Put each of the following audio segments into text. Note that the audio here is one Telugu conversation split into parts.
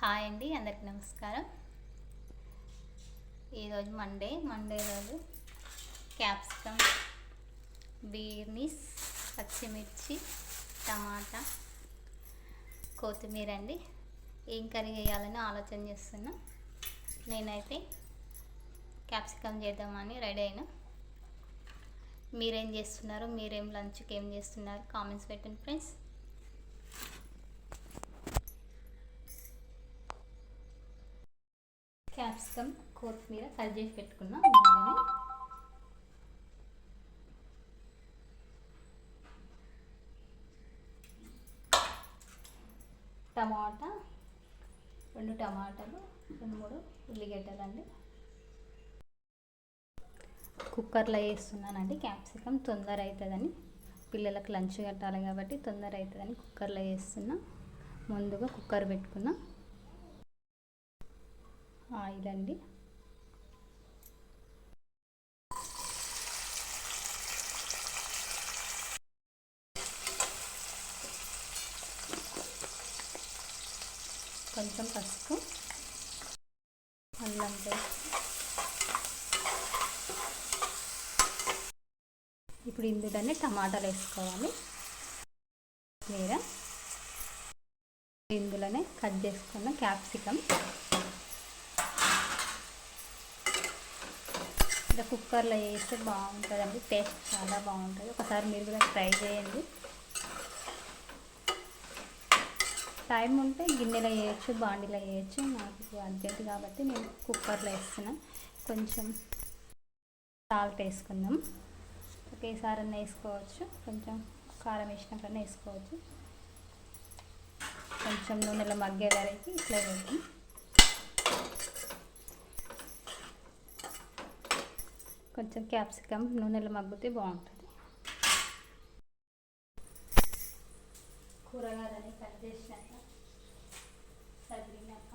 హాయ్ అండి, అందరికి నమస్కారం. ఈరోజు మండే రోజు క్యాప్సికమ్, బీర్నీస్, పచ్చిమిర్చి, టమాటా, కొత్తిమీర అండి. ఏం కర్రీ చేయాలని ఆలోచన చేస్తున్నా. నేనైతే క్యాప్సికమ్ చేద్దామని రెడీ అయినా. మీరేం చేస్తున్నారు? మీరేం లంచ్కి ఏం చేస్తున్నారు? కామెంట్స్ పెట్టండి ఫ్రెండ్స్. క్యాప్సికమ్, కొత్తిమీర కట్ చేసి పెట్టుకున్నాం. టమాటా, 2 టమాటాలు, 2-3 ఉల్లిగడ్డలు అండి. కుక్కర్లో వేస్తున్నానండి. క్యాప్సికమ్ తొందర అవుతుందని, పిల్లలకు లంచ్ కట్టాలి కాబట్టి తొందర అవుతుందని కుక్కర్లో వేస్తున్నా. ముందుగా కుక్కర్ పెట్టుకున్నా. ఆయిల్ అండి, కొంచెం పసుపు, అల్లం పేస్ట్. ఇప్పుడు ఇందులోనే టమాటాలు వేసుకోవాలి. ఇందులోనే కట్ చేసుకున్న క్యాప్సికమ్. ఇలా కుక్కర్లో వేస్తే బాగుంటుందండి, టేస్ట్ చాలా బాగుంటుంది. ఒకసారి మీరు కూడా ట్రై చేయండి. టైం ఉంటే గిన్నెలో వేయచ్చు, బాండీలో వేయచ్చు. నాకు అర్జెంట్ కాబట్టి నేను కుక్కర్లో వేస్తున్నా. కొంచెం సాల్ట్ వేసుకుందాం. ఒకేసారి వేసుకోవచ్చు, కొంచెం కారం వేసినాకన్నా వేసుకోవచ్చు. కొంచెం నూనెలో మగ్గే వరకు ఇట్లా వేద్దాం. కొంచెం క్యాప్సికమ్ నూనెలో మగ్గితే బాగుంటుంది. కూరగాయలని కట్ చేసినాక సరిగినాక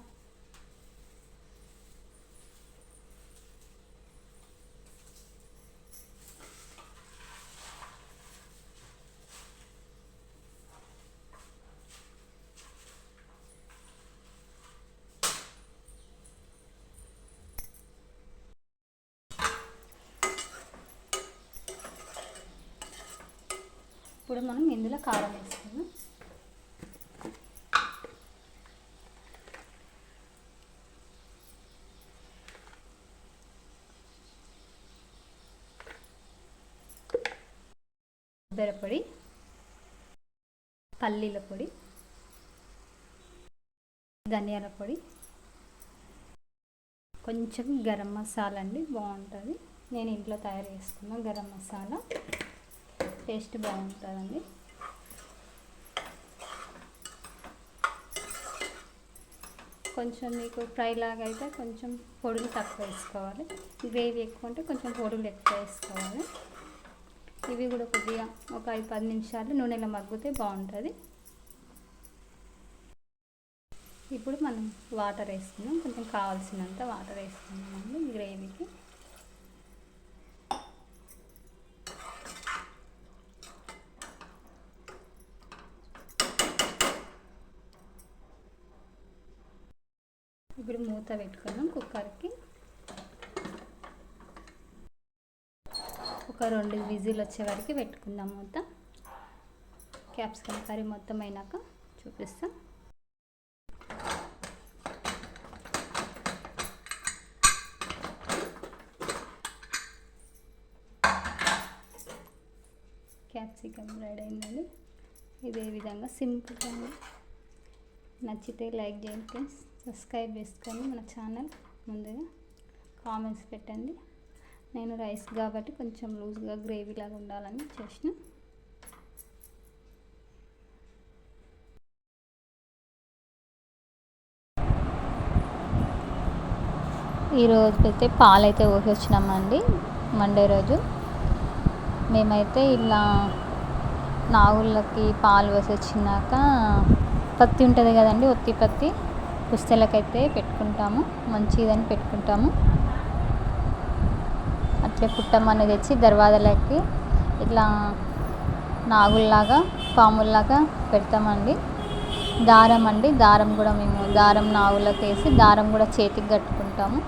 ఇప్పుడు మనం ఇందులో కారం వేసుకుందాం. కొబ్బరి పొడి, పల్లీల పొడి, ధనియాల పొడి, కొంచెం గరం మసాలా అండి, బాగుంటుంది. నేను ఇంట్లో తయారు చేసుకున్న గరం మసాలా, టేస్ట్ బాగుంటుందండి. కొంచెం మీకు ఫ్రై లాగా అయితే కొంచెం పొడులు తక్కువ వేసుకోవాలి. గ్రేవీ ఎక్కువ ఉంటే కొంచెం పొడులు ఎక్కువ వేసుకోవాలి. ఇవి కూడా కొద్దిగా ఒక 5-10 నిమిషాలు నూనెలో మగ్గితే బాగుంటుంది. ఇప్పుడు మనం వాటర్ వేసుకుందాం. కొంచెం కావాల్సినంత వాటర్ వేసుకుందామండి గ్రేవీకి. ఇప్పుడు మూత పెట్టుకుందాం కుక్కర్కి. ఒక 2 విజిల్ వచ్చే వరకు పెట్టుకుందాం మూత. క్యాప్సికమ్ కర్రీ మొత్తం అయినాక చూపిస్తాం. క్యాప్సికమ్ రెడీ అయిందండి. ఇదే విధంగా సింపుల్గా. నచ్చితే లైక్ చేయండి ఫ్రెండ్స్, సబ్స్క్రైబ్ చేసుకోండి మన ఛానల్. ముందుగా కామెంట్స్ పెట్టండి. నేను రైస్ కాబట్టి కొంచెం లూజ్గా గ్రేవీ లాగా ఉండాలని చేసిన. ఈరోజు అయితే పాలైతే పోసి వచ్చినామండి. మండే రోజు మేమైతే ఇలా నాగుళ్ళకి పాలు పోసి వచ్చినాక పత్తి ఉంటుంది కదండి, ఒత్తి పత్తి పుస్తలకైతే పెట్టుకుంటాము. మంచిదని పెట్టుకుంటాము. అట్లే పుట్టమ్మని తెచ్చి దర్వాజలకి ఇట్లా నాగుల్లాగా, పాముల్లాగా పెడతామండి. దారం అండి, దారం కూడా మేము దారం నావులకు వేసి దారం కూడా చేతికి కట్టుకుంటాము.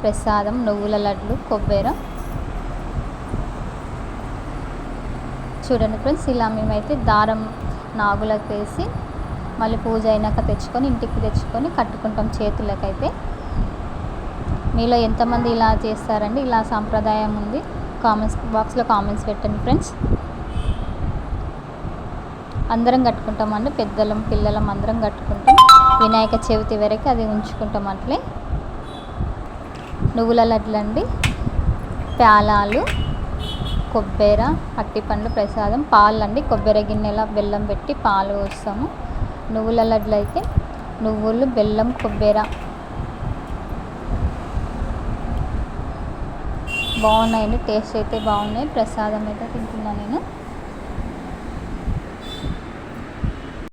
ప్రసాదం నువ్వుల లడ్లు, కొబ్బరి. చూడండి ఫ్రెండ్స్, ఇలా మేమైతే దారం నాగులకు వేసి మళ్ళీ పూజ అయినాక తెచ్చుకొని ఇంటికి తెచ్చుకొని కట్టుకుంటాం చేతులకైతే. మీలో ఎంతమంది ఇలా చేస్తారండి? ఇలా సాంప్రదాయం ఉంది? కామెంట్స్ బాక్స్లో కామెంట్స్ పెట్టండి ఫ్రెండ్స్. అందరం కట్టుకుంటామండి, పెద్దలం పిల్లలం అందరం కట్టుకుంటాం. వినాయక చవితి వరకు అది ఉంచుకుంటాం అట్లే. నువ్వుల లడ్లు అండి, ప్యాలాలు, కొబ్బరి, అట్టిపండ్లు ప్రసాదం, పాలు అండి, కొబ్బరి గిన్నెల బెల్లం పెట్టి పాలు పోస్తాము. నువ్వుల లడ్లు అయితే నువ్వులు, బెల్లం, కొబ్బరి బాగున్నాయండి, టేస్ట్ అయితే బాగున్నాయి. ప్రసాదం అయితే తింటున్నాను నేను.